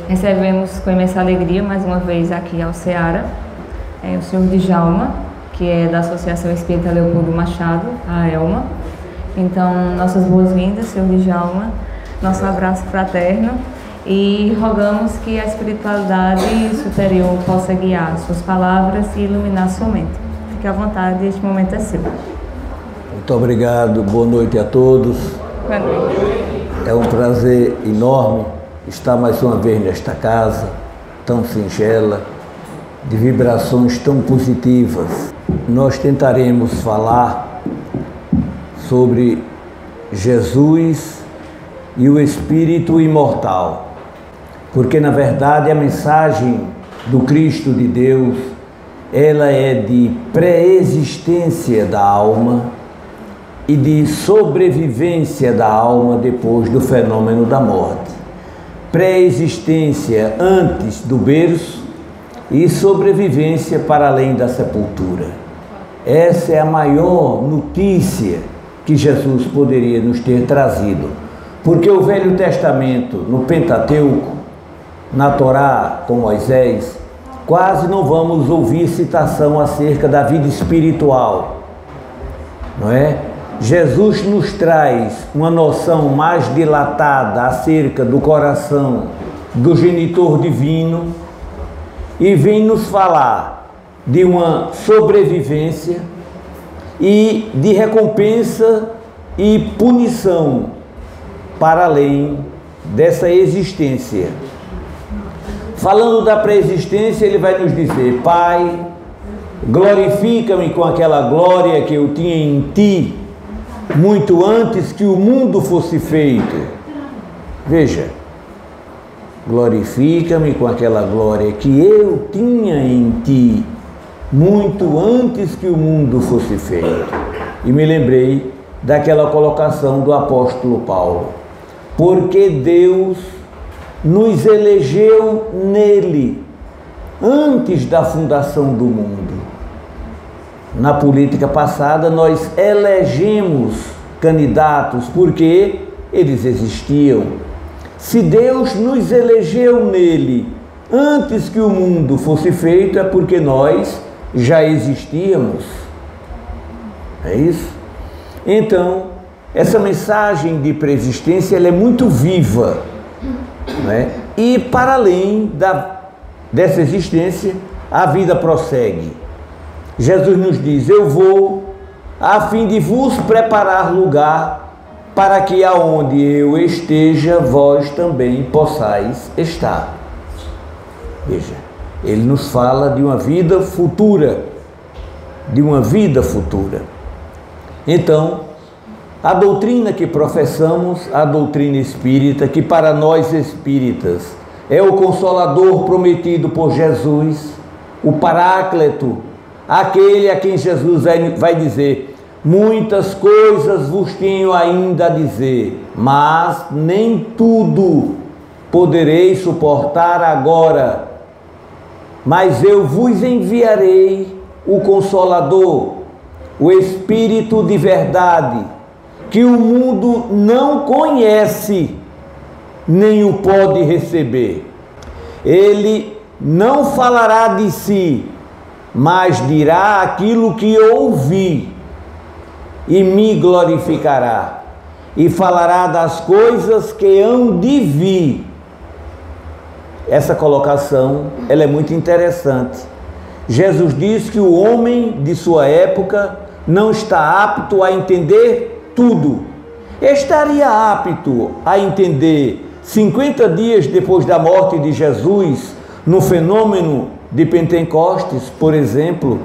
Recebemos com imensa alegria mais uma vez aqui ao Ceará o senhor Djalma, que é da Associação Espírita Leopoldo Machado, a ELMA. Então, nossas boas-vindas, senhor Djalma, nosso abraço fraterno e rogamos que a espiritualidade superior possa guiar suas palavras e iluminar sua mente. Fique à vontade, este momento é seu. Muito obrigado, boa noite a todos. Boa noite. É um prazer enorme estar mais uma vez nesta casa tão singela, de vibrações tão positivas. Nós tentaremos falar sobre Jesus e o Espírito imortal, porque na verdade a mensagem do Cristo de Deus, ela é de pré-existência da alma e de sobrevivência da alma depois do fenômeno da morte. Pré-existência antes do berço e sobrevivência para além da sepultura. Essa é a maior notícia que Jesus poderia nos ter trazido, porque o Velho Testamento, no Pentateuco, na Torá com Moisés, quase não vamos ouvir citação acerca da vida espiritual, não é? Jesus nos traz uma noção mais dilatada acerca do coração do genitor divino e vem nos falar de uma sobrevivência e de recompensa e punição para além dessa existência. Falando da pré-existência, ele vai nos dizer: Pai, glorifica-me com aquela glória que eu tinha em ti, muito antes que o mundo fosse feito. Veja, glorifica-me com aquela glória que eu tinha em ti, muito antes que o mundo fosse feito. E me lembrei daquela colocação do apóstolo Paulo: porque Deus nos elegeu nele, antes da fundação do mundo. Na política passada, nós elegemos candidatos porque eles existiam. Se Deus nos elegeu nele antes que o mundo fosse feito, é porque nós já existíamos. É isso? Então, essa mensagem de pré-existência, ela é muito viva, não é? E para além dessa existência, a vida prossegue. Jesus nos diz: eu vou a fim de vos preparar lugar, para que aonde eu esteja, vós também possais estar. Veja, ele nos fala de uma vida futura, de uma vida futura. Então, a doutrina que professamos, a doutrina espírita, que para nós espíritas é o Consolador prometido por Jesus, o Paráclito, aquele a quem Jesus vai dizer: muitas coisas vos tenho ainda a dizer, mas nem tudo poderei suportar agora. Mas eu vos enviarei o Consolador, o Espírito de verdade, que o mundo não conhece, nem o pode receber. Ele não falará de si, mas dirá aquilo que ouvi, e me glorificará, e falará das coisas que hão de vir. Essa colocação, ela é muito interessante. Jesus diz que o homem de sua época não está apto a entender tudo. Estaria apto a entender 50 dias depois da morte de Jesus, no fenômeno de Pentecostes, por exemplo,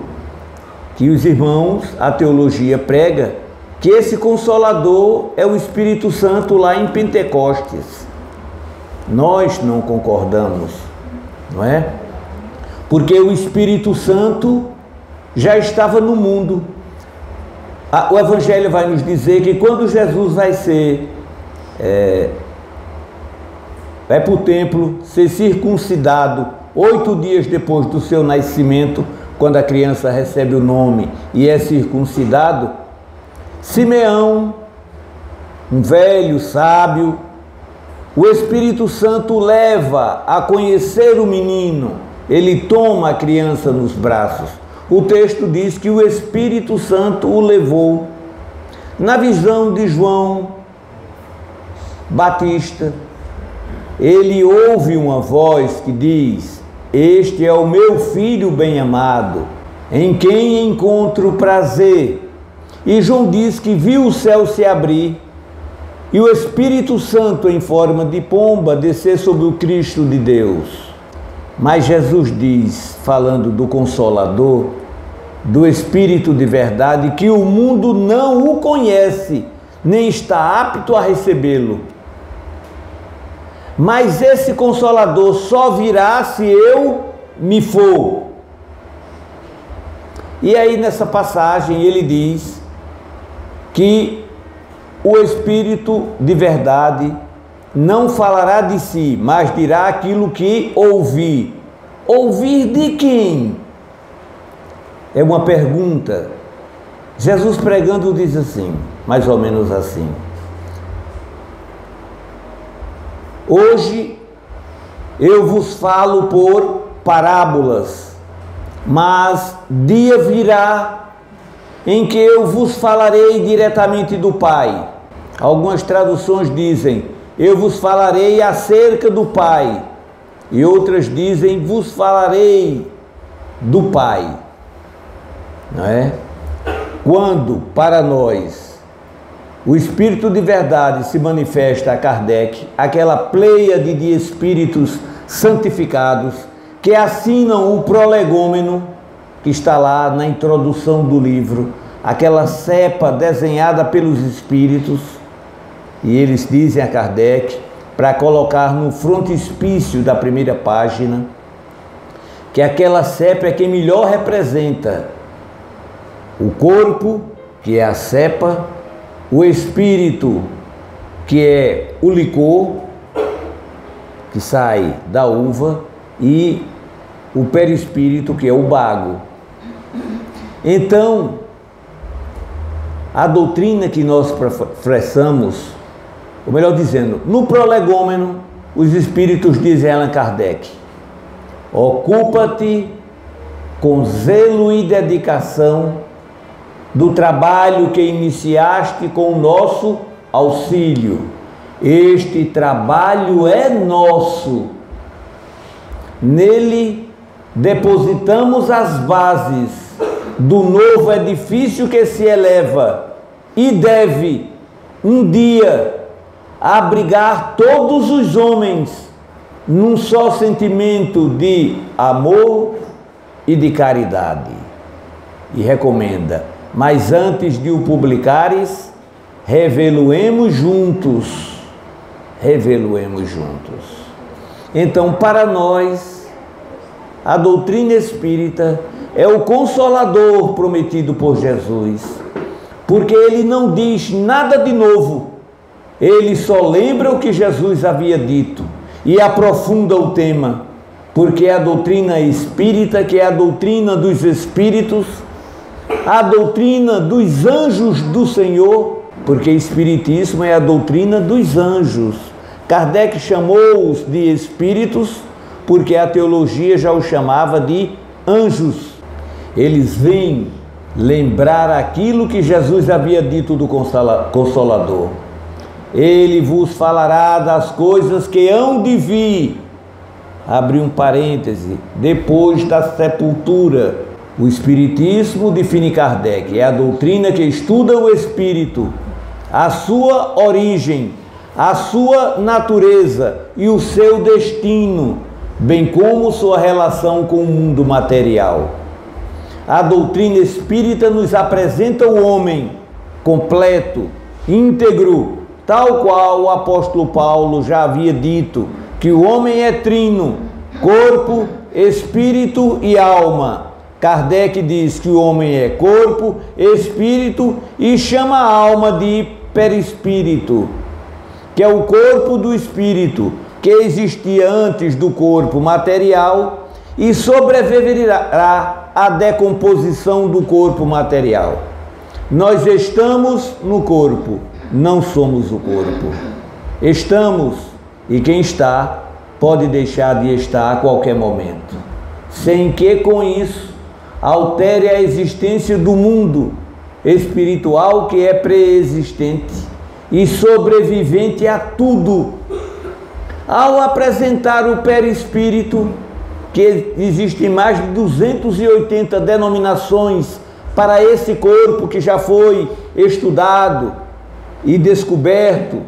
que os irmãos, a teologia prega, que esse Consolador é o Espírito Santo lá em Pentecostes. Nós não concordamos, não é? Porque o Espírito Santo já estava no mundo. O Evangelho vai nos dizer que quando Jesus vai para o templo ser circuncidado, 8 dias depois do seu nascimento, quando a criança recebe o nome e é O Espírito Santo leva a conhecer o menino, ele toma a criança nos braços. O texto diz que o Espírito Santo o levou. Na visão de João Batista, ele ouve uma voz que diz: este é o meu filho bem-amado, em quem encontro prazer. E João diz que viu o céu se abrir e o Espírito Santo em forma de pomba descer sobre o Cristo de Deus. Mas Jesus diz, falando do Consolador, do Espírito de verdade, que o mundo não o conhece, nem está apto a recebê-lo. Mas esse Consolador só virá se eu me for. E aí nessa passagem ele diz que o Espírito de verdade não falará de si, mas dirá aquilo que ouvir. Ouvir de quem? É uma pergunta. Jesus pregando diz assim, mais ou menos assim: hoje eu vos falo por parábolas, mas dia virá em que eu vos falarei diretamente do Pai. Algumas traduções dizem: eu vos falarei acerca do Pai. E outras dizem: vos falarei do Pai. Não é? Quando, para nós, o Espírito de verdade se manifesta a Kardec, aquela pleiade de espíritos santificados que assinam o prolegômeno que está lá na introdução do livro, aquela cepa desenhada pelos espíritos, e eles dizem a Kardec, para colocar no frontispício da primeira página, que aquela cepa é quem melhor representa o corpo, que é a cepa, o espírito, que é o licor, que sai da uva, e o perispírito, que é o bago. Então, a doutrina que nós professamos, ou melhor dizendo, no prolegômeno, os espíritos dizem a Allan Kardec: ocupa-te com zelo e dedicação do trabalho que iniciaste com o nosso auxílio. Este trabalho é nosso. Nele depositamos as bases do novo edifício que se eleva e deve um dia abrigar todos os homens num só sentimento de amor e de caridade. E recomenda: mas antes de o publicares, reveluemos juntos. Reveluemos juntos. Então, para nós, a doutrina espírita é o Consolador prometido por Jesus, porque ele não diz nada de novo, ele só lembra o que Jesus havia dito e aprofunda o tema, porque é a doutrina espírita, que é a doutrina dos espíritos, a doutrina dos anjos do Senhor, porque espiritismo é a doutrina dos anjos. Kardec chamou-os de espíritos porque a teologia já os chamava de anjos. Eles vêm lembrar aquilo que Jesus havia dito do Consolador. Ele vos falará das coisas que hão de vir, abre um parêntese, depois da sepultura. O Espiritismo, define Kardec, é a doutrina que estuda o espírito, a sua origem, a sua natureza e o seu destino, bem como sua relação com o mundo material. A doutrina espírita nos apresenta o homem completo, íntegro, tal qual o apóstolo Paulo já havia dito, que o homem é trino, corpo, espírito e alma. Kardec diz que o homem é corpo, espírito e chama a alma de perispírito, que é o corpo do espírito, que existia antes do corpo material e sobreviverá à decomposição do corpo material. Nós estamos no corpo, não somos o corpo. Estamos e quem está pode deixar de estar a qualquer momento, sem que com isso altere a existência do mundo espiritual que é preexistente e sobrevivente a tudo. Ao apresentar o perispírito, que existem mais de 280 denominações para esse corpo que já foi estudado e descoberto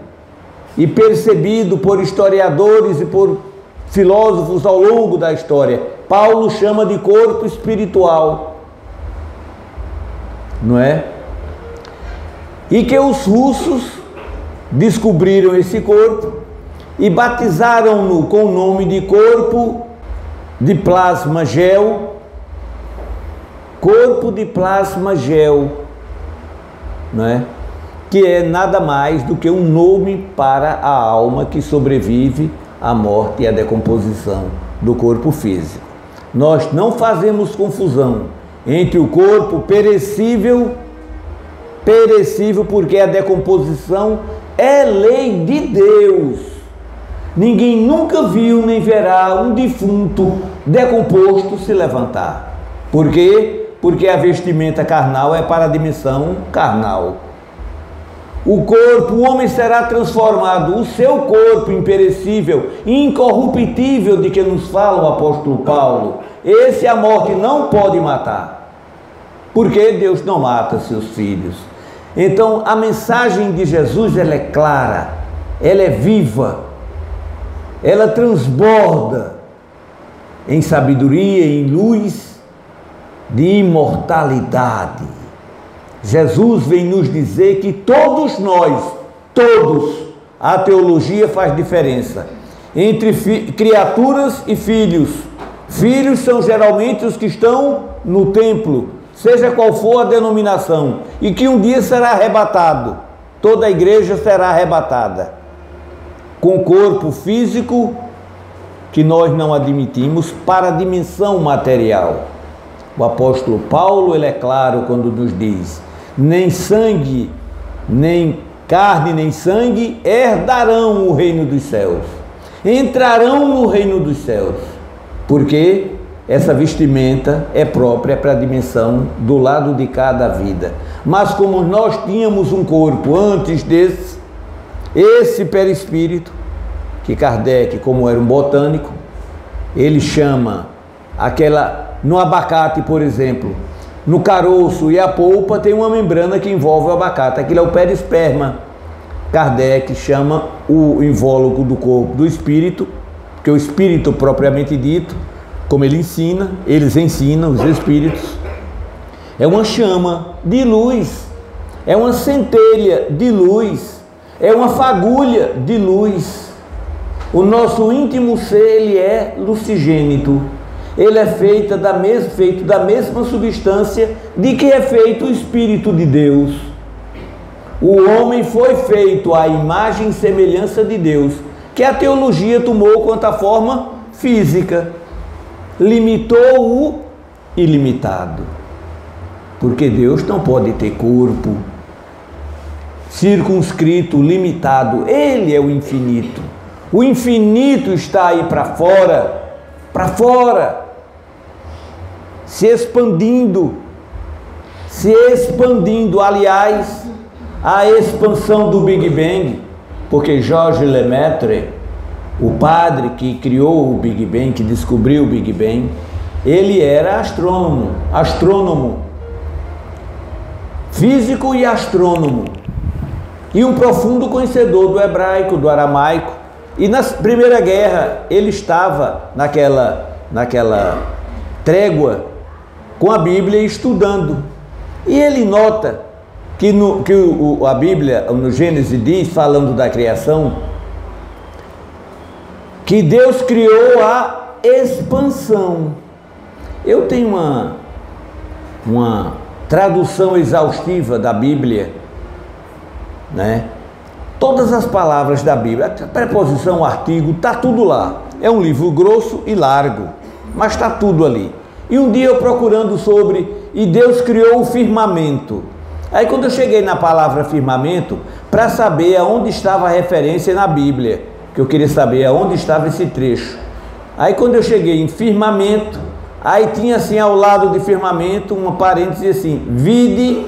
e percebido por historiadores e por filósofos ao longo da história, Paulo chama de corpo espiritual, não é? E que os russos descobriram esse corpo e batizaram-no com o nome de corpo de plasma gel, corpo de plasma gel, não é? Que é nada mais do que um nome para a alma que sobrevive à morte e à decomposição do corpo físico. Nós não fazemos confusão entre o corpo perecível porque a decomposição é lei de Deus. Ninguém nunca viu nem verá um defunto decomposto se levantar. Por quê? Porque a vestimenta carnal é para a dimensão carnal. O homem será transformado, o seu corpo imperecível, incorruptível, de que nos fala o apóstolo Paulo, esse a morte não pode matar, porque Deus não mata seus filhos. Então a mensagem de Jesus, ela é clara, ela é viva, ela transborda em sabedoria, em luz de imortalidade. Jesus vem nos dizer que todos nós, a teologia faz diferença entre criaturas e filhos. Filhos são geralmente os que estão no templo, seja qual for a denominação, e que um dia será arrebatado. Toda a igreja será arrebatada com o corpo físico que nós não admitimos para a dimensão material. O apóstolo Paulo, ele é claro quando nos diz: nem sangue, nem carne, nem sangue herdarão o reino dos céus, entrarão no reino dos céus, porque essa vestimenta é própria para a dimensão do lado de cada vida. Mas como nós tínhamos um corpo antes desse, esse perispírito, que Kardec, como era um botânico, ele chama no abacate, por exemplo, no caroço e a polpa tem uma membrana que envolve o abacate, aquilo é o perisperma. Kardec chama o invólucro do corpo do espírito, porque o espírito propriamente dito, como eles ensinam, os espíritos, é uma chama de luz, é uma centelha de luz, é uma fagulha de luz. O nosso íntimo ser, ele é lucigênito. Ele é feito da mesma substância de que é feito o Espírito de Deus. O homem foi feito à imagem e semelhança de Deus, que a teologia tomou quanto à forma física, limitou o ilimitado, porque Deus não pode ter corpo circunscrito, limitado. Ele é o infinito. O infinito está aí para fora, se expandindo. Aliás, a expansão do Big Bang, porque Georges Lemaitre, o padre que criou o Big Bang, que descobriu o Big Bang, ele era astrônomo, físico e astrônomo, e um profundo conhecedor do hebraico, do aramaico. E na Primeira Guerra ele estava naquela trégua com a Bíblia estudando, e ele nota que a Bíblia no Gênesis diz, falando da criação, que Deus criou a expansão. Eu tenho uma tradução exaustiva da Bíblia, né? Todas as palavras da Bíblia, a preposição, artigo, está tudo lá. É um livro grosso e largo, mas está tudo ali. E um dia eu procurando e Deus criou o firmamento. Aí quando eu cheguei na palavra firmamento, para saber aonde estava a referência na Bíblia, que eu queria saber aonde estava esse trecho. Aí quando eu cheguei em firmamento, aí tinha assim ao lado de firmamento uma parêntese assim, vide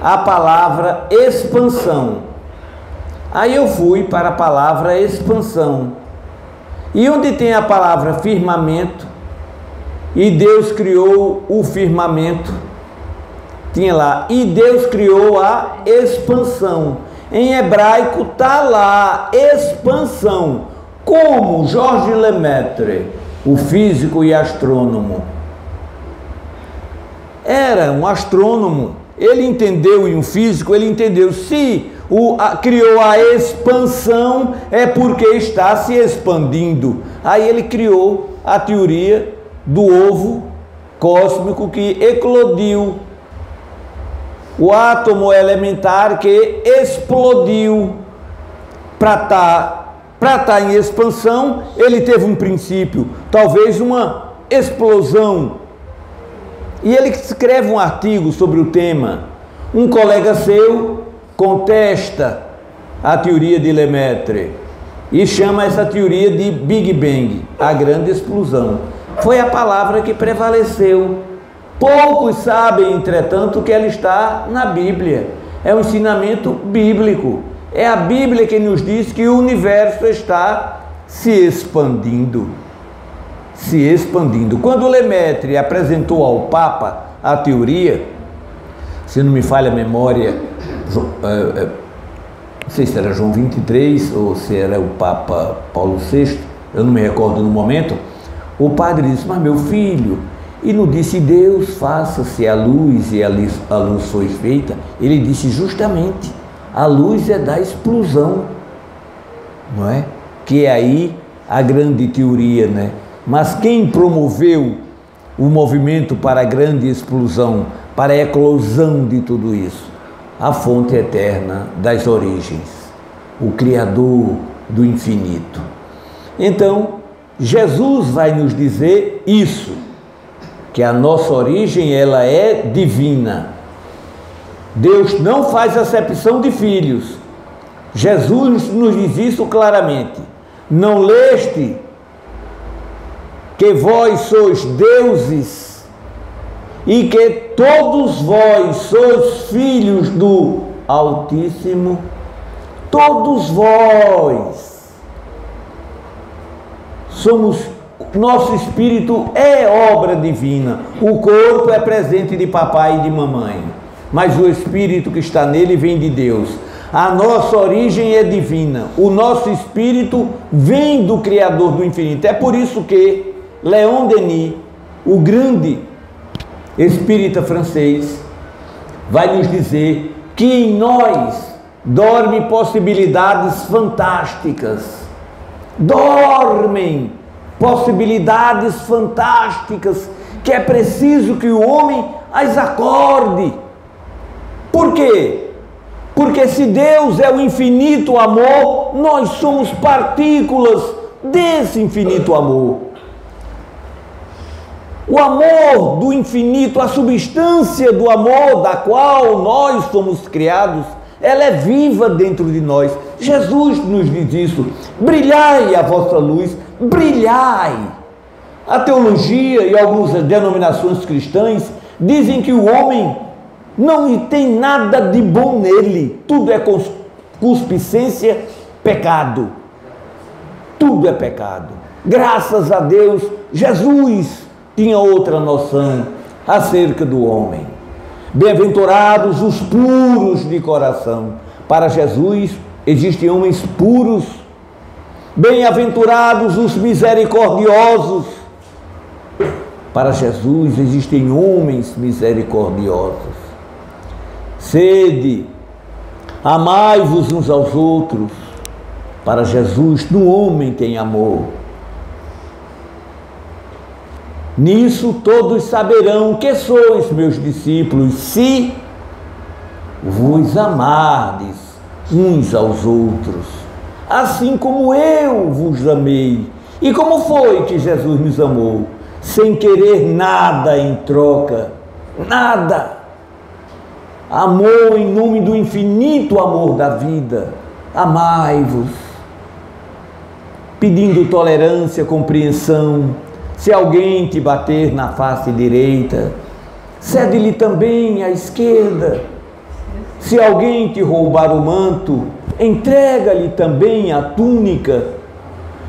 a palavra expansão. Aí eu fui para a palavra expansão. E onde tem a palavra firmamento, e Deus criou o firmamento, tinha lá, e Deus criou a expansão. Em hebraico está lá, expansão. Como Georges Lemaitre, o físico e astrônomo, era um astrônomo, ele entendeu, e um físico, ele entendeu, se criou a expansão, é porque está se expandindo. Aí ele criou a teoria do ovo cósmico que eclodiu, o átomo elementar que explodiu. Para estar em expansão, ele teve um princípio, talvez uma explosão. E ele escreve um artigo sobre o tema. Um colega seu contesta a teoria de Lemaitre e chama essa teoria de Big Bang, a grande explosão. Foi a palavra que prevaleceu. Poucos sabem, entretanto, que ela está na Bíblia. É um ensinamento bíblico. É a Bíblia que nos diz que o universo está se expandindo. Se expandindo. Quando Lemaitre apresentou ao Papa a teoria, se não me falha a memória, não sei se era João 23 ou se era o Papa Paulo VI, eu não me recordo no momento, o padre disse, mas meu filho, e não disse Deus faça-se a luz e a luz foi feita, ele disse justamente, a luz é da explosão, não é? Que é aí a grande teoria, né? Mas quem promoveu o movimento para a grande explosão, para a eclosão de tudo isso? A fonte eterna das origens, o Criador do infinito. Então, Jesus vai nos dizer isso, que a nossa origem ela é divina. Deus não faz acepção de filhos. Jesus nos diz isso claramente. Não leste que vós sois deuses e que todos vós sois filhos do Altíssimo? Todos vós somos, nosso espírito é obra divina, o corpo é presente de papai e de mamãe, mas o espírito que está nele vem de Deus. A nossa origem é divina, o nosso espírito vem do Criador do infinito. É por isso que Leon Denis, o grande espírita francês, vai nos dizer que em nós dormem possibilidades fantásticas. Dormem possibilidades fantásticas que é preciso que o homem as acorde. Por quê? Porque se Deus é o infinito amor, nós somos partículas desse infinito amor. O amor do infinito, a substância do amor da qual nós somos criados, ela é viva dentro de nós. Jesus nos diz isso, brilhai a vossa luz, brilhai. A teologia e algumas denominações cristãs dizem que o homem não tem nada de bom nele, tudo é concupiscência, pecado, tudo é pecado. Graças a Deus, Jesus tinha outra noção acerca do homem. Bem-aventurados os puros de coração. Para Jesus existem homens puros. Bem-aventurados os misericordiosos. Para Jesus existem homens misericordiosos. Sede, amai-vos uns aos outros. Para Jesus, no homem tem amor. Nisso todos saberão que sois meus discípulos, se vos amardes uns aos outros, assim como eu vos amei. E como foi que Jesus nos amou? Sem querer nada em troca, nada. Amor em nome do infinito amor da vida. Amai-vos. pedindo tolerância, compreensão. Se alguém te bater na face direita, cede-lhe também à esquerda. Se alguém te roubar o manto, entrega-lhe também a túnica.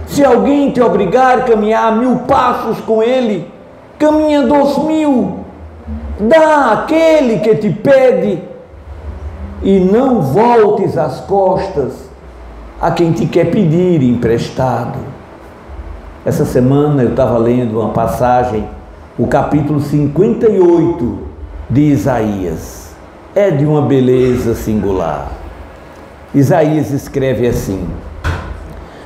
Se alguém te obrigar a caminhar 1000 passos com ele, caminha 2000. Dá àquele que te pede e não voltes as costas a quem te quer pedir emprestado. Essa semana eu estava lendo uma passagem, o capítulo 58 de Isaías. É de uma beleza singular. Isaías escreve assim: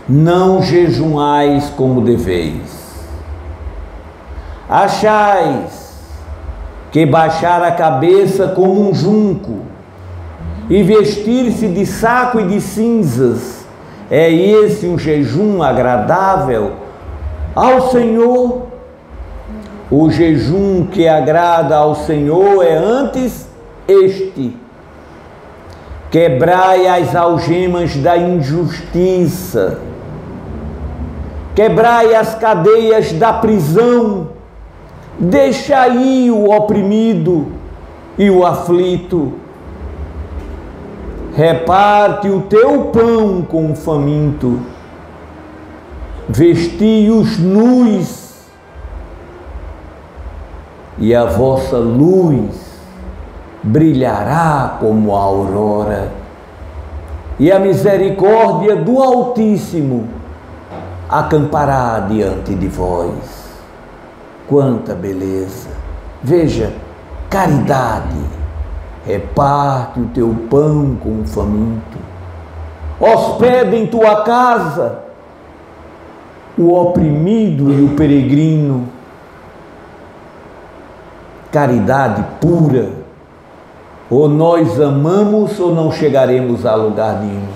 não jejuais como deveis. Achais que baixar a cabeça como um junco e vestir-se de saco e de cinzas, é esse um jejum agradável ao Senhor? O jejum que agrada ao Senhor é antes este: quebrai as algemas da injustiça, quebrai as cadeias da prisão, deixai o oprimido e o aflito, reparte o teu pão com o faminto, vesti os nus, e a vossa luz brilhará como a aurora, e a misericórdia do Altíssimo acampará diante de vós. Quanta beleza! Veja, caridade, reparte o teu pão com o faminto, hospeda em tua casa o oprimido e o peregrino. Caridade pura. Ou nós amamos ou não chegaremos a lugar nenhum.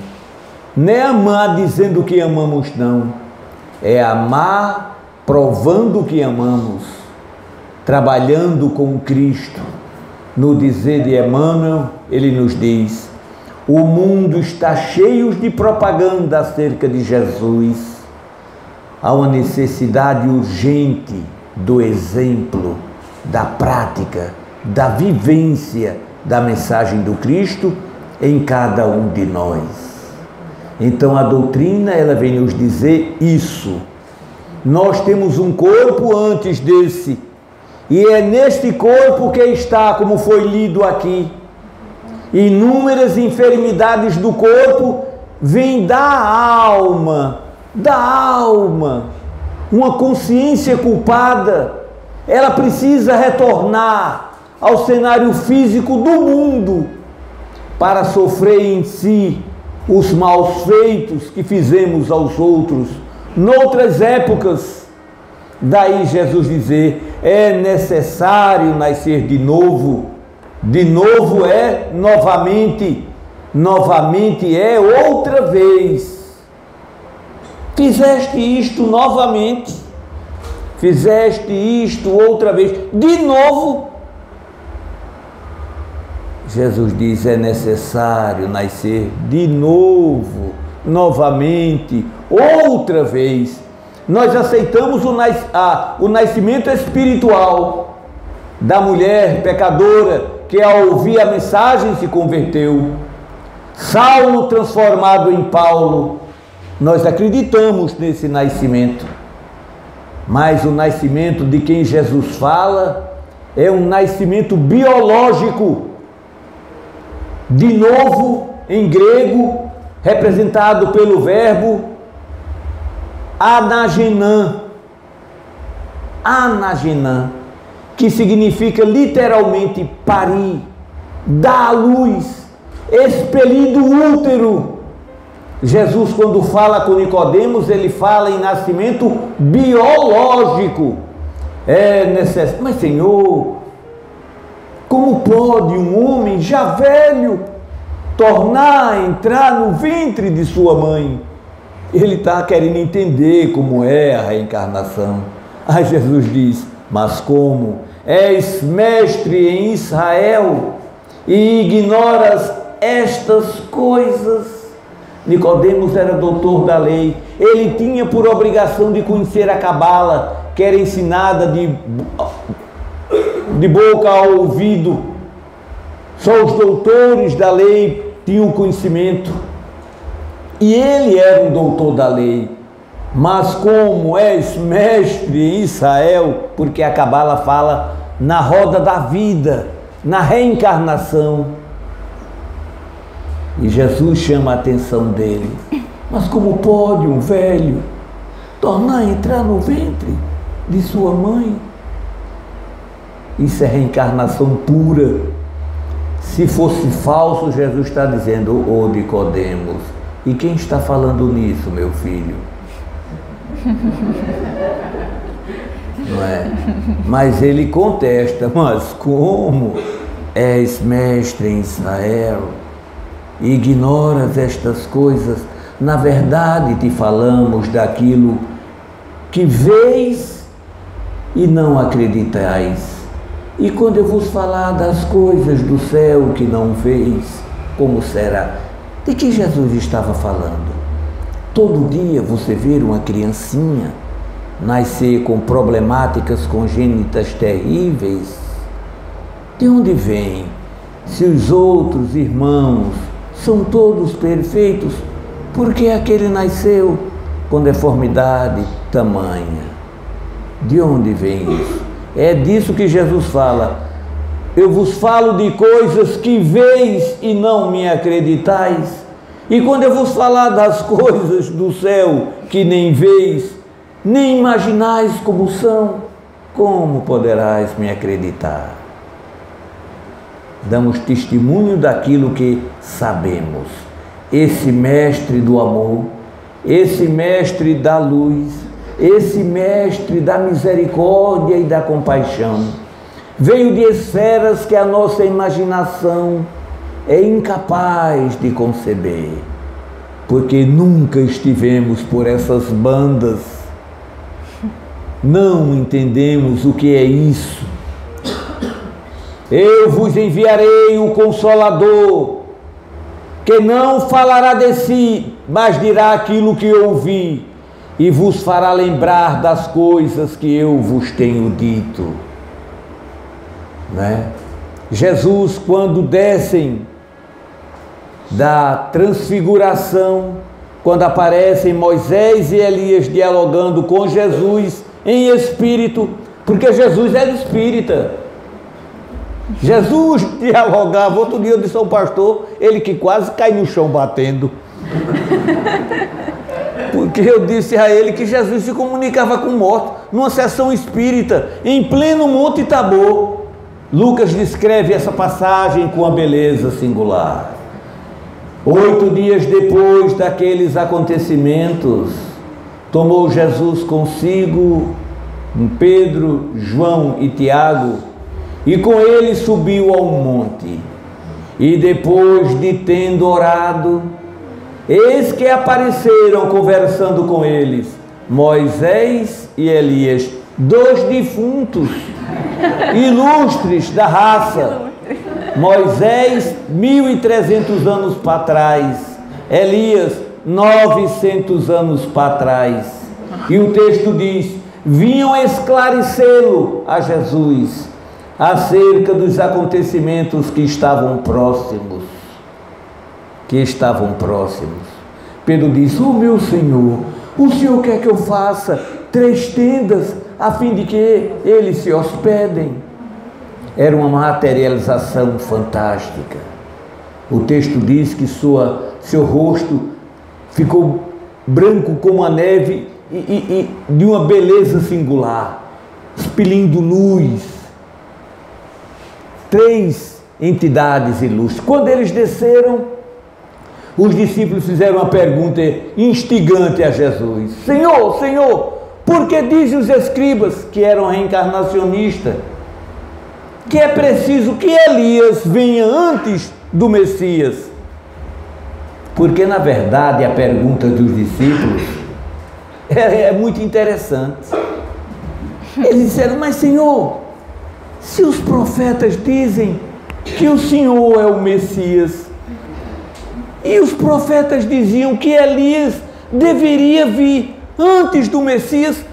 Não é amar dizendo que amamos, não. É amar provando que amamos, trabalhando com Cristo. No dizer de Emmanuel, ele nos diz: o mundo está cheio de propaganda acerca de Jesus. Há uma necessidade urgente do exemplo, da prática, da vivência da mensagem do Cristo em cada um de nós. Então a doutrina, ela vem nos dizer isso. Nós temos um corpo antes desse, e é neste corpo que está, como foi lido aqui, inúmeras enfermidades do corpo vêm da alma, uma consciência culpada. Ela precisa retornar ao cenário físico do mundo para sofrer em si os maus feitos que fizemos aos outros noutras épocas. Daí Jesus dizer: é necessário nascer de novo. De novo é novamente, novamente é outra vez. Fizeste isto novamente, fizeste isto outra vez, de novo. Jesus diz: é necessário nascer de novo, novamente, outra vez. Nós aceitamos o nascimento espiritual da mulher pecadora que, ao ouvir a mensagem, se converteu. Saulo transformado em Paulo. Nós acreditamos nesse nascimento. Mas o nascimento de quem Jesus fala é um nascimento biológico. De novo, em grego, representado pelo verbo anagenã, que significa literalmente parir, dar à luz, expelir do útero. Jesus, quando fala com Nicodemos, ele fala em nascimento biológico. É necessário. Mas, Senhor, como pode um homem já velho tornar a entrar no ventre de sua mãe? Ele está querendo entender como é a reencarnação. Aí Jesus diz: mas como és mestre em Israel e ignoras estas coisas? Nicodemos era doutor da lei. Ele tinha por obrigação de conhecer a cabala, que era ensinada de boca ao ouvido. Só os doutores da lei tinham conhecimento. E ele era um doutor da lei. Mas como és mestre em Israel, porque a cabala fala na roda da vida, na reencarnação. E Jesus chama a atenção dele. Mas como pode um velho tornar a entrar no ventre de sua mãe? Isso é reencarnação pura. Se fosse falso, Jesus está dizendo, ô Nicodemos, e quem está falando nisso, meu filho? Não é? Mas ele contesta, mas como és mestre em Israel e ignoras estas coisas? Na verdade te falamos daquilo que vês e não acreditais. E quando eu vos falar das coisas do céu que não vês, como será? De que Jesus estava falando? Todo dia você vê uma criancinha nascer com problemáticas congênitas terríveis. De onde vem? Se os outros irmãos são todos perfeitos, por que aquele nasceu com deformidade tamanha? De onde vem isso? É disso que Jesus fala. Eu vos falo de coisas que veis e não me acreditais. E quando eu vos falar das coisas do céu que nem veis, nem imaginais como são, como poderás me acreditar? Damos testemunho daquilo que sabemos. Esse mestre do amor, esse mestre da luz, esse mestre da misericórdia e da compaixão, veio de esferas que a nossa imaginação é incapaz de conceber, porque nunca estivemos por essas bandas, não entendemos o que é isso. Eu vos enviarei o Consolador, que não falará de si, mas dirá aquilo que ouvi, e vos fará lembrar das coisas que eu vos tenho dito. Né? Jesus, quando descem da transfiguração, quando aparecem Moisés e Elias dialogando com Jesus em espírito, porque Jesus era espírita. Jesus dialogava. Outro dia eu disse ao pastor, ele que quase cai no chão batendo, porque eu disse a ele que Jesus se comunicava com mortos numa sessão espírita em pleno Monte Tabor. Lucas descreve essa passagem com uma beleza singular. 8 dias depois daqueles acontecimentos, tomou Jesus consigo Pedro, João e Tiago, e com ele subiu ao monte. E depois de tendo orado, eis que apareceram conversando com eles Moisés e Elias, 2 defuntos ilustres da raça. Moisés 1300 anos para trás, Elias 900 anos para trás. E o texto diz: vinham esclarecê-lo a Jesus acerca dos acontecimentos que estavam próximos. Pedro disse: "Oh meu Senhor, o Senhor quer que eu faça 3 tendas a fim de que eles se hospedem?" Era uma materialização fantástica. O texto diz que seu rosto ficou branco como a neve e de uma beleza singular, expelindo luz. 3 entidades ilustres. Quando eles desceram, os discípulos fizeram uma pergunta instigante a Jesus: Senhor, Senhor, por que dizem os escribas, que eram reencarnacionistas, que é preciso que Elias venha antes do Messias? Porque, na verdade, a pergunta dos discípulos é muito interessante. Eles disseram: mas Senhor, se os profetas dizem que o Senhor é o Messias, E os profetas diziam que Elias deveria vir antes do Messias.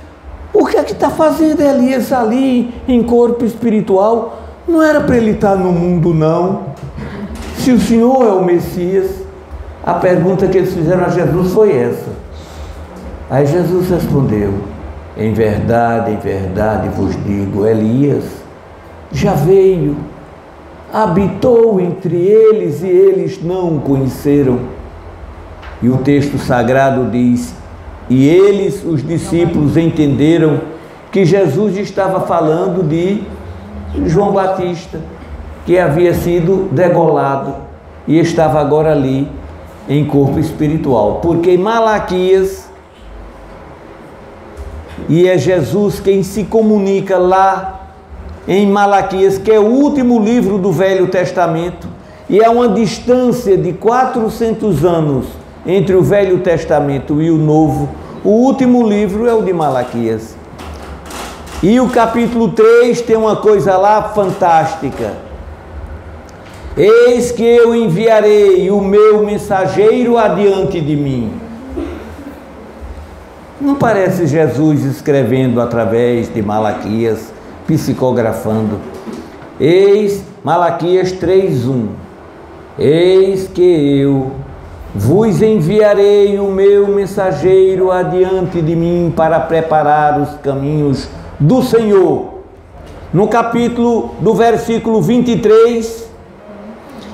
O que é que está fazendo Elias ali em corpo espiritual? Não era para ele estar no mundo, não. Se o Senhor é o Messias, a pergunta que eles fizeram a Jesus foi essa. Aí Jesus respondeu: em verdade vos digo, Elias já veio, habitou entre eles e eles não o conheceram. E o texto sagrado diz: e eles, os discípulos, entenderam que Jesus estava falando de João Batista, que havia sido degolado e estava agora ali em corpo espiritual. Porque em Malaquias, e é Jesus quem se comunica lá em Malaquias, que é o último livro do Velho Testamento, e há uma distância de 400 anos entre o Velho Testamento e o Novo. O último livro é o de Malaquias. E o capítulo 3 tem uma coisa lá fantástica. Eis que eu enviarei o meu mensageiro adiante de mim. Não parece Jesus escrevendo através de Malaquias, psicografando. Eis, Malaquias 3:1. Eis que eu vos enviarei o meu mensageiro adiante de mim para preparar os caminhos do Senhor. No capítulo do versículo 23,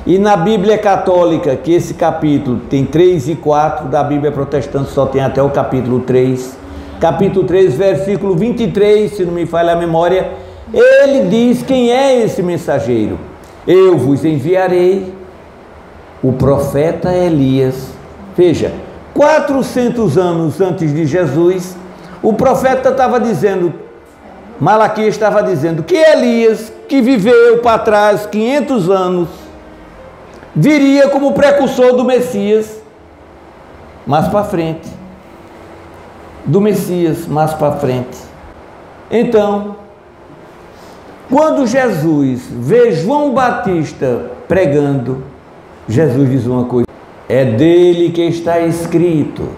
e na Bíblia Católica, que esse capítulo tem 3 e 4, da Bíblia Protestante só tem até o capítulo 3. Capítulo 3, versículo 23, se não me falha a memória, ele diz quem é esse mensageiro. Eu vos enviarei o profeta Elias. Veja, 400 anos antes de Jesus, o profeta estava dizendo, Malaquias estava dizendo que Elias, que viveu para trás 500 anos, viria como precursor do Messias mais para frente. Do Messias mais para frente. Então, quando Jesus vê João Batista pregando, Jesus diz uma coisa: é dele que está escrito.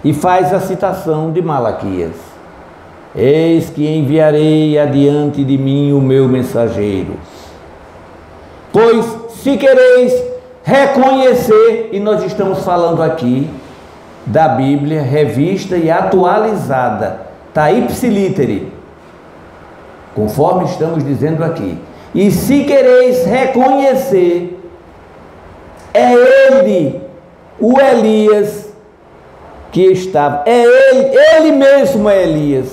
E faz a citação de Malaquias: eis que enviarei adiante de mim o meu mensageiro. Pois se quereis reconhecer, e nós estamos falando aqui da Bíblia revista e atualizada, tá ipsilítere, conforme estamos dizendo aqui. E se quereis reconhecer, é ele, o Elias, que estava, é ele mesmo é Elias.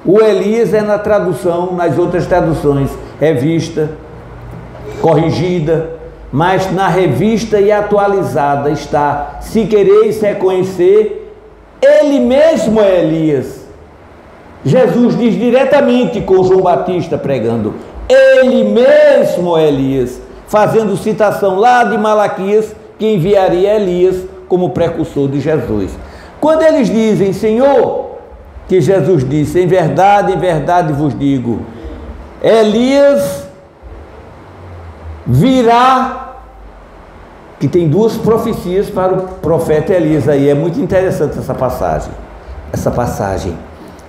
O Elias é na tradução, nas outras traduções, revista, corrigida, mas na revista e atualizada está: se quereis reconhecer, ele mesmo é Elias. Jesus diz diretamente com João Batista pregando: ele mesmo é Elias, fazendo citação lá de Malaquias, que enviaria Elias como precursor de Jesus. Quando eles dizem, Senhor, que Jesus disse, em verdade vos digo, Elias virá, que tem duas profecias para o profeta Elias aí, é muito interessante essa passagem.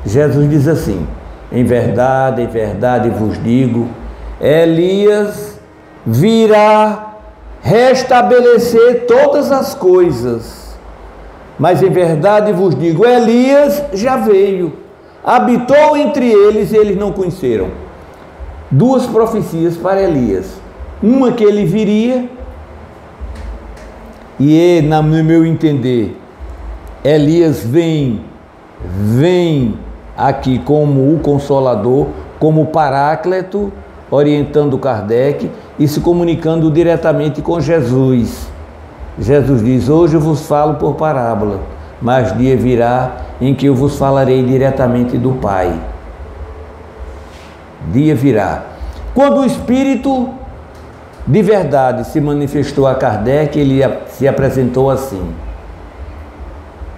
Jesus diz assim: em verdade vos digo, Elias virá restabelecer todas as coisas. Mas em verdade vos digo, Elias já veio, habitou entre eles e eles não conheceram. Duas profecias para Elias. Uma que ele viria, e no meu entender, Elias vem aqui como o Consolador, como o Paráclito, orientando Kardec e se comunicando diretamente com Jesus. Jesus diz: hoje eu vos falo por parábola, mas dia virá em que eu vos falarei diretamente do Pai. Dia virá. Quando o Espírito de verdade se manifestou a Kardec, ele se apresentou assim: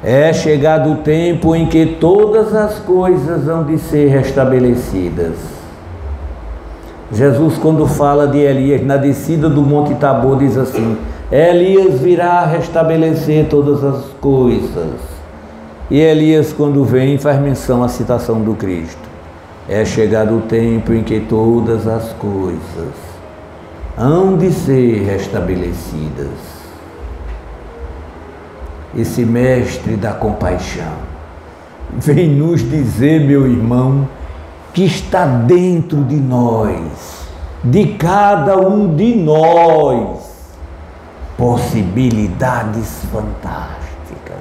é chegado o tempo em que todas as coisas hão de ser restabelecidas. Jesus, quando fala de Elias na descida do Monte Tabor, diz assim: Elias virá restabelecer todas as coisas. E Elias, quando vem, faz menção à citação do Cristo. É chegado o tempo em que todas as coisas hão de ser restabelecidas. Esse mestre da compaixão vem nos dizer, meu irmão, que está dentro de nós, de cada um de nós, possibilidades fantásticas.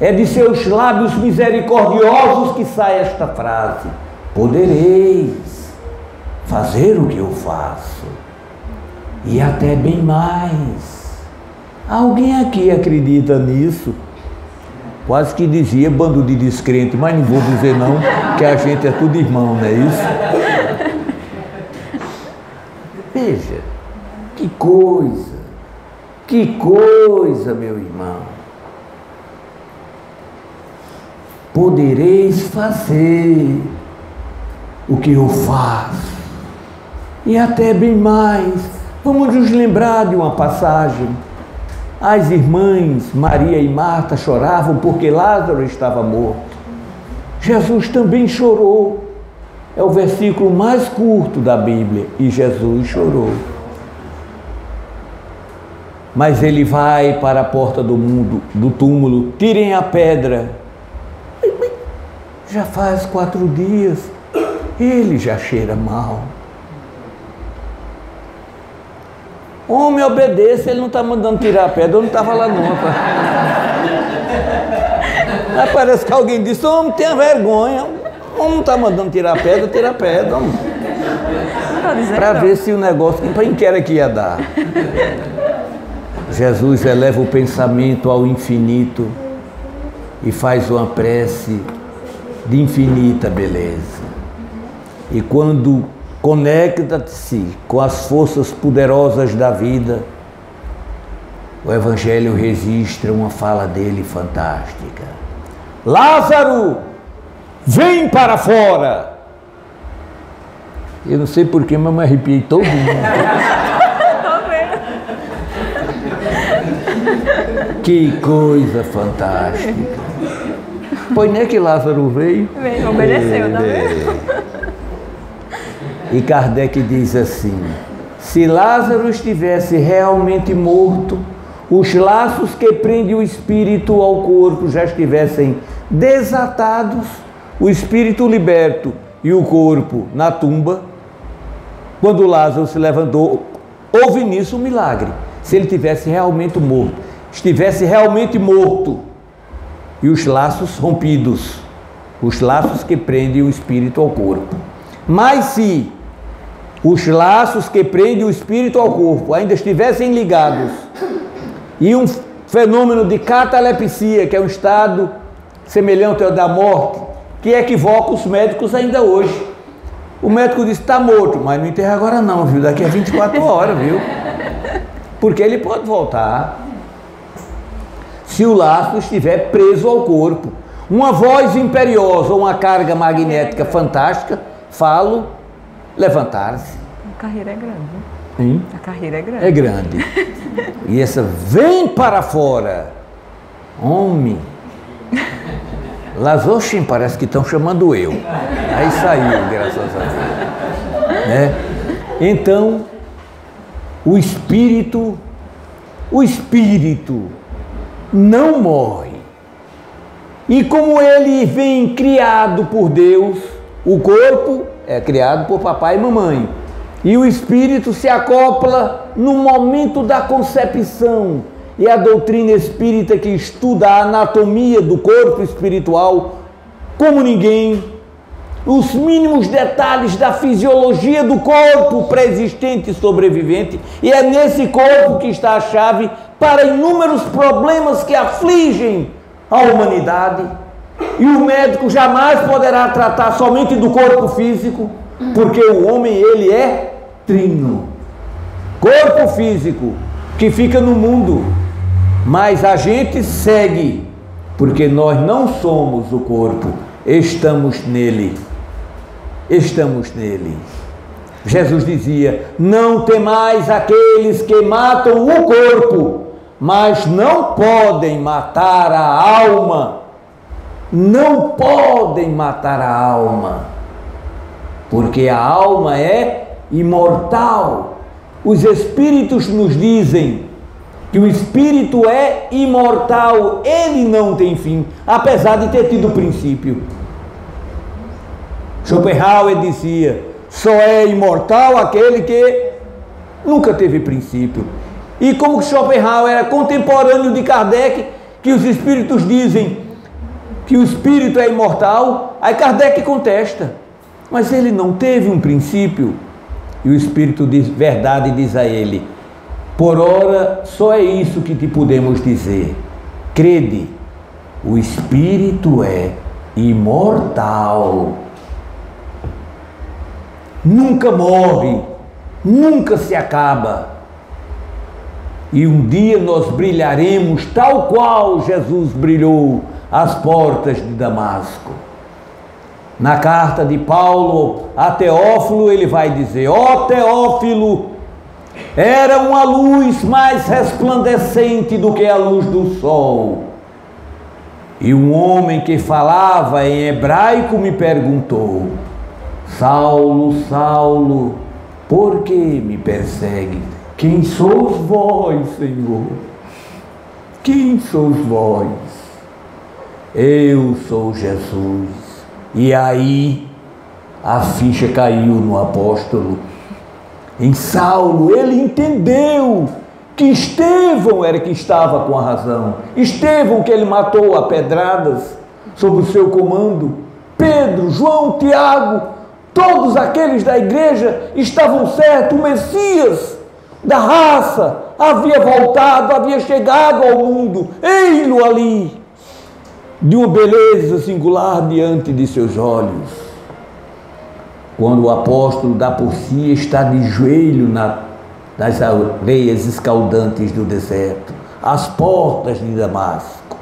É de seus lábios misericordiosos que sai esta frase: podereis fazer o que eu faço, e até bem mais. Alguém aqui acredita nisso? Quase que dizia bando de descrente, mas não vou dizer não, que a gente é tudo irmão, não é isso? Veja, que coisa, meu irmão. Podereis fazer o que eu faço, e até bem mais. Vamos nos lembrar de uma passagem. As irmãs Maria e Marta choravam porque Lázaro estava morto. Jesus também chorou. É o versículo mais curto da Bíblia. E Jesus chorou. Mas ele vai para a porta do túmulo. Tirem a pedra. Já faz 4 dias. Ele já cheira mal. Homem, obedeça, ele não está mandando tirar a pedra, eu não estava lá não. Mas parece que alguém disse: homem, tenha vergonha, homem não está mandando tirar a pedra, tira a pedra. Para ver se o negócio, para quem era que ia dar. Jesus eleva o pensamento ao infinito e faz uma prece de infinita beleza. E quando conecta-se com as forças poderosas da vida, o Evangelho registra uma fala dele fantástica: Lázaro, vem para fora! Eu não sei porquê, mas me arrepiei todo mundo. Que coisa fantástica! Pois nem que Lázaro veio. Veio, obedeceu, tá vendo? E Kardec diz assim: se Lázaro estivesse realmente morto, os laços que prendem o espírito ao corpo já estivessem desatados, o espírito liberto e o corpo na tumba. Quando Lázaro se levantou, houve nisso um milagre. Se ele tivesse realmente morto, estivesse realmente morto, e os laços rompidos, os laços que prendem o espírito ao corpo. Mas se os laços que prendem o espírito ao corpo ainda estivessem ligados, e um fenômeno de catalepsia, que é um estado semelhante ao da morte, que equivoca os médicos ainda hoje. O médico diz: está morto, mas não enterra agora não, viu? Daqui a 24 horas, viu? Porque ele pode voltar. Se o laço estiver preso ao corpo. Uma voz imperiosa ou uma carga magnética fantástica, falo, levantar-se. A carreira é grande. Hein? A carreira é grande. É grande. E essa vem para fora. Homem. Lazoxim, parece que estão chamando eu. Aí saiu, graças a Deus. Né? Então, o espírito não morre. E como ele vem criado por Deus, o corpo é criado por papai e mamãe. E o espírito se acopla no momento da concepção. E a doutrina espírita, que estuda a anatomia do corpo espiritual como ninguém, os mínimos detalhes da fisiologia do corpo pré-existente e sobrevivente, e é nesse corpo que está a chave para inúmeros problemas que afligem a humanidade. E o médico jamais poderá tratar somente do corpo físico, porque o homem, ele é trino. Corpo físico que fica no mundo, mas a gente segue, porque nós não somos o corpo, estamos nele. Estamos nele. Jesus dizia: não temais aqueles que matam o corpo, mas não podem matar a alma. Não podem matar a alma, porque a alma é imortal. Os espíritos nos dizem que o espírito é imortal, ele não tem fim, apesar de ter tido princípio. Schopenhauer dizia: só é imortal aquele que nunca teve princípio. E como Schopenhauer era contemporâneo de Kardec, que os espíritos dizem que o espírito é imortal, aí Kardec contesta: mas ele não teve um princípio? E o espírito de verdade diz a ele: por ora, só é isso que te podemos dizer. Crede, o espírito é imortal. Nunca morre, nunca se acaba. E um dia nós brilharemos tal qual Jesus brilhou às portas de Damasco. Na carta de Paulo a Teófilo, ele vai dizer: ó Teófilo, era uma luz mais resplandecente do que a luz do sol. E um homem que falava em hebraico me perguntou: Saulo, Saulo, por que me persegue? Quem sois vós, Senhor? Quem sois vós? Eu sou Jesus. E aí a ficha caiu no apóstolo. Em Saulo, ele entendeu que Estevão era que estava com a razão. Estevão, que ele matou a pedradas sob o seu comando. Pedro, João, Tiago, todos aqueles da igreja estavam certos. O Messias da raça havia voltado, havia chegado ao mundo. Ei-lo ali, de uma beleza singular diante de seus olhos. Quando o apóstolo dá por si, está de joelho nas areias escaldantes do deserto, às portas de Damasco.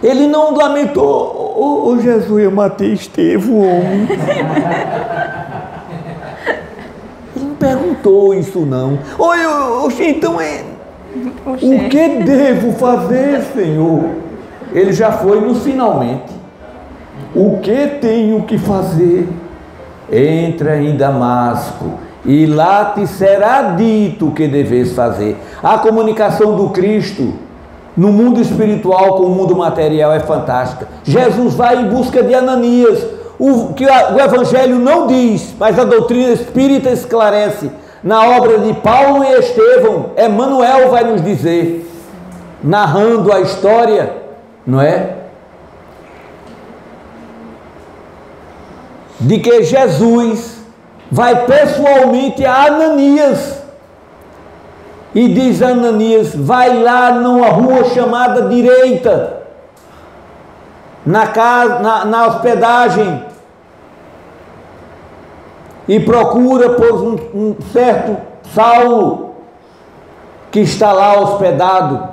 Ele não lamentou: oh Jesus, eu matei Estevão, homem. Ele não perguntou isso não. Então o que devo fazer, Senhor? Ele já foi no finalmente. O que tenho que fazer? Entra em Damasco e lá te será dito o que deves fazer. A comunicação do Cristo no mundo espiritual com o mundo material é fantástica. Jesus vai em busca de Ananias, o que o Evangelho não diz, mas a doutrina espírita esclarece. Na obra de Paulo e Estevão, Emmanuel vai nos dizer, narrando a história, não é? De que Jesus vai pessoalmente a Ananias e diz a Ananias: vai lá numa rua chamada Direita, na casa, na hospedagem, e procura por um certo Saulo que está lá hospedado,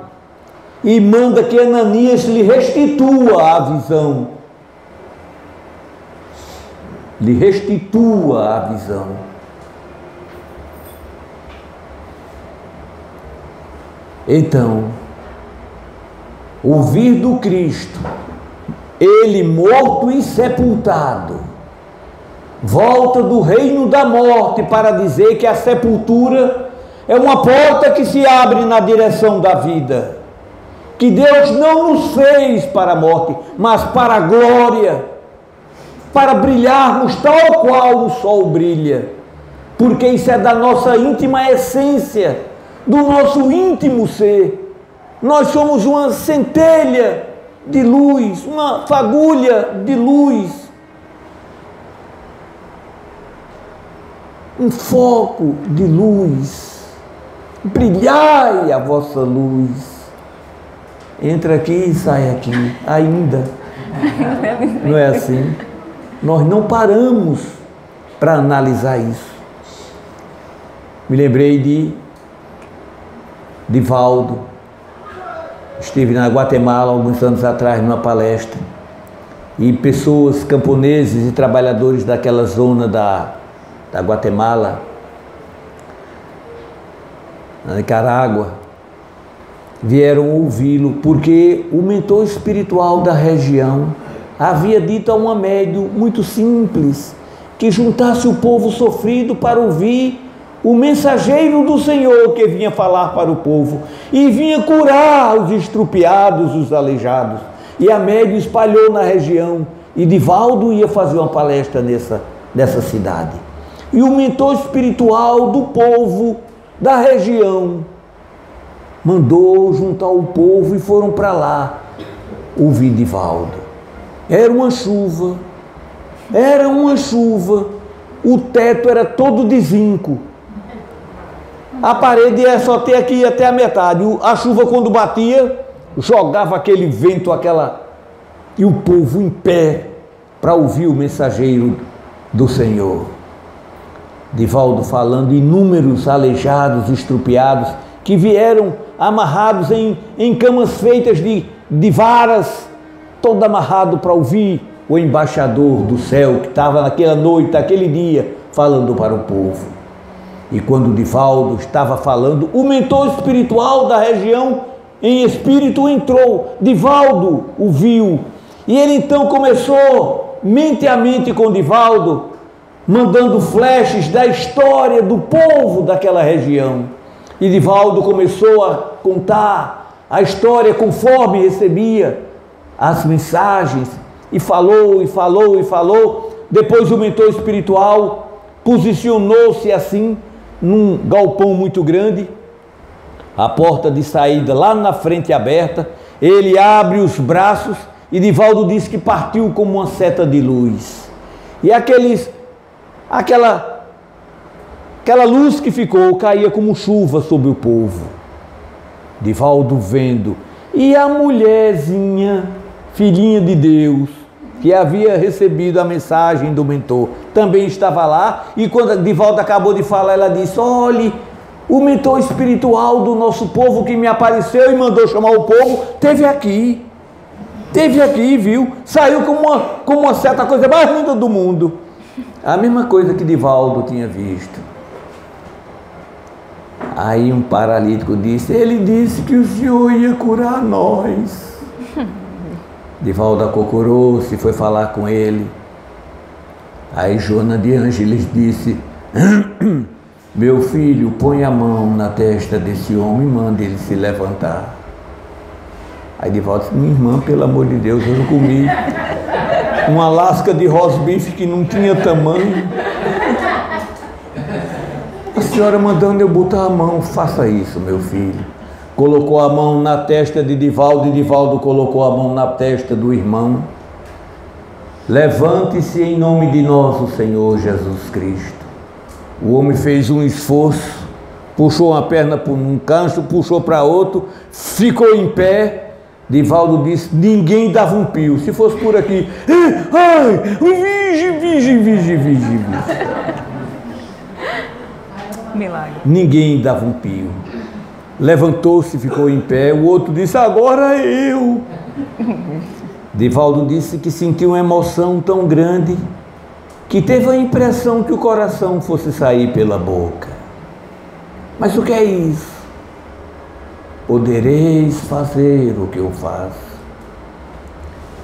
e manda que Ananias lhe restitua a visão. Lhe restitua a visão. Então, ouvir do Cristo, ele morto e sepultado, volta do reino da morte para dizer que a sepultura é uma porta que se abre na direção da vida, que Deus não nos fez para a morte, mas para a glória, para brilharmos tal qual o sol brilha, porque isso é da nossa íntima essência, do nosso íntimo ser. Nós somos uma centelha de luz, uma fagulha de luz, um foco de luz. Brilhai a vossa luz. Entra aqui e sai aqui, ainda. Não é assim? Nós não paramos para analisar isso. Me lembrei de Divaldo. Estive na Guatemala alguns anos atrás numa palestra, e pessoas, camponeses e trabalhadores daquela zona da Guatemala, na Nicarágua, vieram ouvi-lo, porque o mentor espiritual da região havia dito a uma médium muito simples, que juntasse o povo sofrido para ouvir o mensageiro do Senhor que vinha falar para o povo e vinha curar os estrupiados, os aleijados. E a médium espalhou na região, e Divaldo ia fazer uma palestra nessa cidade. E o mentor espiritual do povo da região mandou juntar o povo e foram para lá ouvir Divaldo. Era uma chuva, o teto era todo de zinco, a parede ia só ter aqui até a metade. A chuva, quando batia, jogava aquele vento, e o povo em pé para ouvir o mensageiro do Senhor. Divaldo falando, inúmeros aleijados, estrupiados, que vieram amarrados em camas feitas de varas, todo amarrado para ouvir o embaixador do céu, que estava naquela noite, naquele dia, falando para o povo. E quando Divaldo estava falando, o mentor espiritual da região, em espírito, entrou. Divaldo o viu, e ele então começou, mente a mente com Divaldo, mandando flashes da história do povo daquela região. E Divaldo começou a contar a história conforme recebia as mensagens, e falou, e falou, e falou. Depois o mentor espiritual posicionou-se assim, num galpão muito grande, a porta de saída lá na frente aberta. Ele abre os braços, e Divaldo disse que partiu como uma seta de luz. E aquela luz que ficou caía como chuva sobre o povo. Divaldo vendo, e a mulherzinha, filhinha de Deus, que havia recebido a mensagem do mentor, também estava lá. E quando Divaldo acabou de falar, ela disse: olhe, o mentor espiritual do nosso povo que me apareceu e mandou chamar o povo, teve aqui, viu? Saiu como uma certa coisa mais linda do mundo. A mesma coisa que Divaldo tinha visto. Aí um paralítico disse: ele disse que o Senhor ia curar nós. Divaldo acocorou-se, foi falar com ele. Aí Joana de Ângeles disse: meu filho, põe a mão na testa desse homem e manda ele se levantar. Aí Divaldo disse: minha irmã, pelo amor de Deus, eu não comi uma lasca de rosbife que não tinha tamanho. A senhora mandando eu botar a mão, faça isso, meu filho. Colocou a mão na testa de Divaldo, e Divaldo colocou a mão na testa do irmão. Levante-se em nome de nosso Senhor Jesus Cristo. O homem fez um esforço, puxou uma perna por um canto, puxou para outro, ficou em pé. Divaldo disse: ninguém dava um pio. Se fosse por aqui, ai, vige. Milagre. Ninguém dava um pio. Levantou-se, ficou em pé. O outro disse: agora eu. Divaldo disse que sentiu uma emoção tão grande que teve a impressão que o coração fosse sair pela boca. Mas o que é isso? Podereis fazer o que eu faço.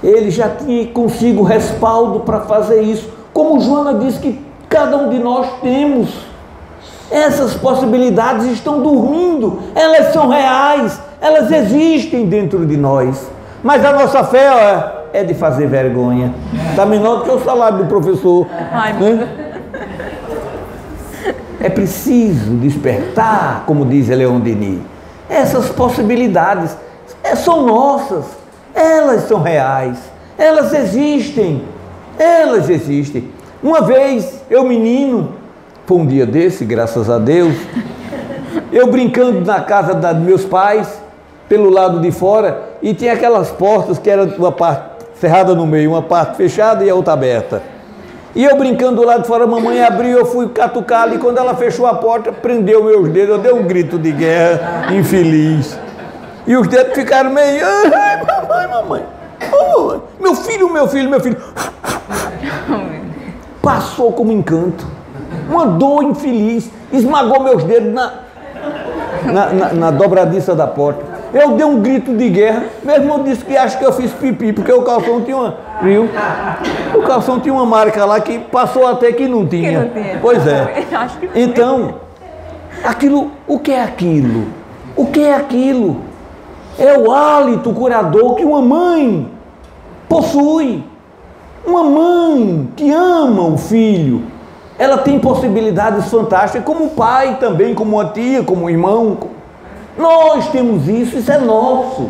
Ele já tinha consigo respaldo para fazer isso, como Joana disse que cada um de nós temos. Essas possibilidades estão dormindo, elas são reais, elas existem dentro de nós. Mas a nossa fé é de fazer vergonha. Está menor do que o salário do professor. Né? É preciso despertar, como diz Leon Denis. Essas possibilidades são nossas, elas são reais, elas existem. Uma vez, eu menino, foi um dia desse, graças a Deus, eu brincando na casa dos meus pais, pelo lado de fora, e tinha aquelas portas que era uma parte cerrada no meio, uma parte fechada e a outra aberta. E eu brincando do lado de fora, a mamãe abriu, eu fui catucá-la, e quando ela fechou a porta, prendeu meus dedos, eu dei um grito de guerra, infeliz. E os dedos ficaram meio: ai, mamãe, oh, meu filho. Passou como encanto. Uma dor infeliz, esmagou meus dedos na dobradiça da porta. Eu dei um grito de guerra, meu irmão disse que acha que eu fiz pipi, porque o calção tinha uma, viu? O calção tinha uma marca lá que passou até que não tinha. Que não tinha. Pois é. Então, aquilo, o que é aquilo? O que é aquilo? É o hálito curador que uma mãe possui. Uma mãe que ama o filho, ela tem possibilidades fantásticas, como o pai também, como a tia, como o irmão. Nós temos isso é nosso,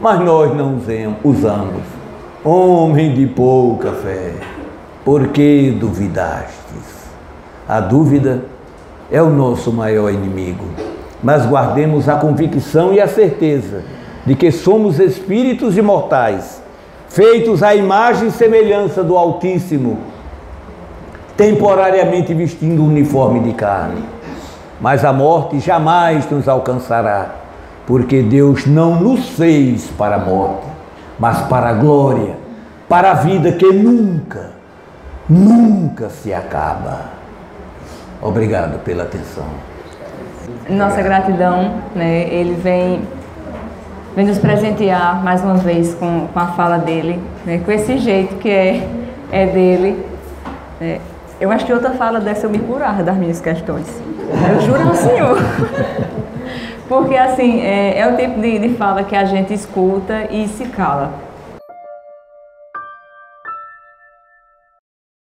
mas nós não usamos. Homem de pouca fé, por que duvidastes? A dúvida é o nosso maior inimigo, mas guardemos a convicção e a certeza de que somos espíritos imortais, feitos à imagem e semelhança do Altíssimo, temporariamente vestindo um uniforme de carne. Mas a morte jamais nos alcançará, porque Deus não nos fez para a morte, mas para a glória, para a vida que nunca, nunca se acaba. Obrigado pela atenção. Nossa gratidão, né? Ele vem nos presentear mais uma vez com a fala dele, né? Com esse jeito que é dele. Eu acho que outra fala dessa eu me curar das minhas questões. Eu juro ao Senhor. Porque assim, é o tipo de fala que a gente escuta e se cala.